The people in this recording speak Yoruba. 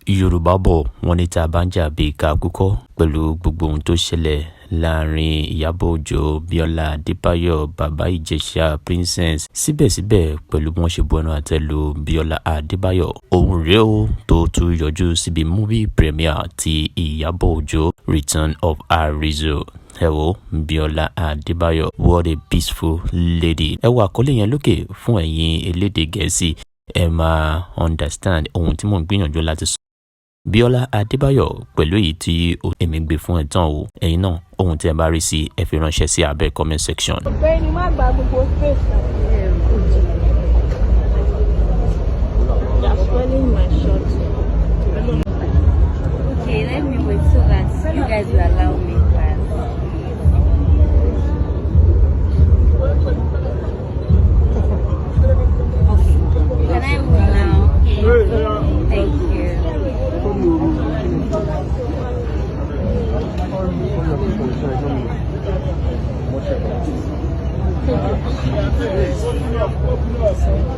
Yorùbá bọ̀ wọ́n ní tá a bá ń jà bí ká kúkọ́ pẹ̀lú gbogbo ohun tó ṣẹlẹ̀ láàrin Ìyábọ̀ Òjó, Bíọ́lá Adébáyọ̀, Bàbá Ìjẹ̀ṣà, Princess. Síbẹ̀síbẹ̀ pẹ̀lú bí wọ́n ṣe bu ẹnu àtẹ́ lu Bíọ́lá Adébáyọ̀, òun rèé o tó tún yọjú síbi movie premiere ti Ìyábọ̀ Òjó, Return of Arizo. Ẹ wo Bíọ́lá Adébáyọ̀, what a peaceful lady. Ẹ wo àkọlé yẹn lókè fún ẹ̀yin elédè Gẹ̀ẹ́sì, ẹ máa understand ohun tí mò ń gbìyànjú láti sọ. Bíọ́lá Adébáyọ̀ pẹ̀lú èyí tí èmi gbé fún ẹ tán o, ẹ̀yin náà ohun tí ẹ bá rí sí ẹ fi ránṣẹ́ sí abẹ́ comment section. Ọ̀gbẹ́ni má gba gbogbo space náà. You are spoiling my shot. Okay, let me wait so that you guys will allow me pass. Okay, can I move now? Thank you. Thank you.